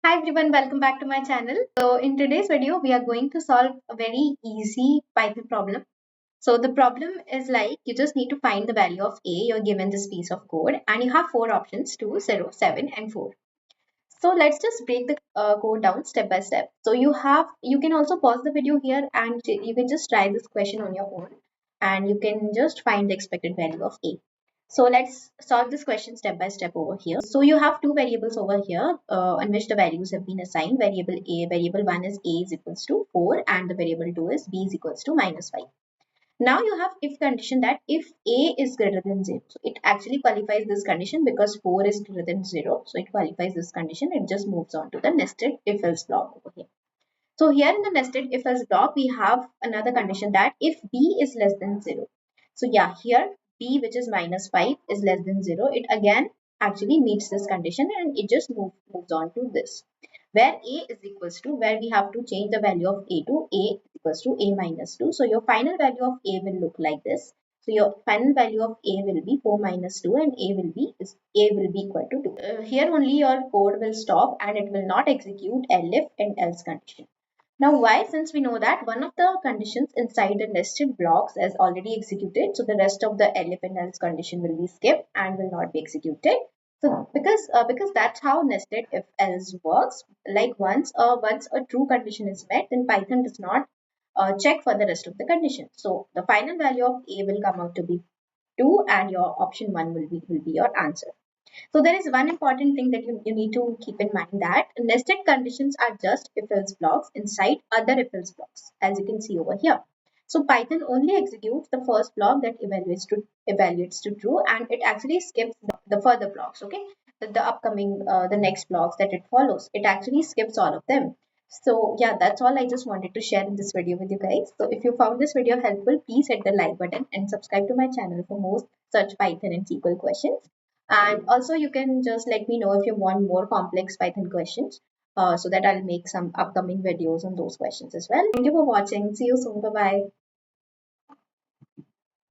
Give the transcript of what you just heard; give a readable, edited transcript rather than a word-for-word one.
Hi everyone, welcome back to my channel. So in today's video, we are going to solve a very easy Python problem. So the problem is like you just need to find the value of a. You're given this piece of code and you have four options: 2, 0, 7 and 4. So let's just break the code down step by step. So you can also pause the video here and you can just try this question on your own and you can just find the expected value of a. So let's solve this question step by step over here. So you have two variables over here on which the values have been assigned. Variable a, variable 1 is a is equals to 4 and the variable 2 is b is equals to minus 5. Now you have if condition that if a is greater than 0. So it actually qualifies this condition because 4 is greater than 0. So it qualifies this condition. It just moves on to the nested if else block over here. So here in the nested if else block, we have another condition that if b is less than 0. So yeah, here b, which is minus 5, is less than 0. It again actually meets this condition and it just moves on to this. Where a is equals to, where we have to change the value of a to a is equals to a minus 2. So your final value of a will look like this. So your final value of a will be 4 minus 2 and a will be equal to 2. Here only your code will stop and it will not execute elif and else condition. Now why? Since we know that one of the conditions inside the nested blocks is already executed, so the rest of the elif and else condition will be skipped and will not be executed. So because that's how nested if else works. Like once a true condition is met, then Python does not check for the rest of the condition. So the final value of a will come out to be 2, and your option 1 will be your answer. So there is one important thing that you need to keep in mind, that nested conditions are just if-else blocks inside other if-else blocks, as you can see over here. So Python only executes the first block that evaluates to true, and it actually skips the further blocks, okay? The next blocks that it follows, it actually skips all of them. So yeah, that's all I just wanted to share in this video with you guys. So if you found this video helpful, please hit the like button and subscribe to my channel for more such Python and SQL questions. And also you can just let me know if you want more complex Python questions so that I'll make some upcoming videos on those questions as well. Thank you for watching. See you soon. Bye bye.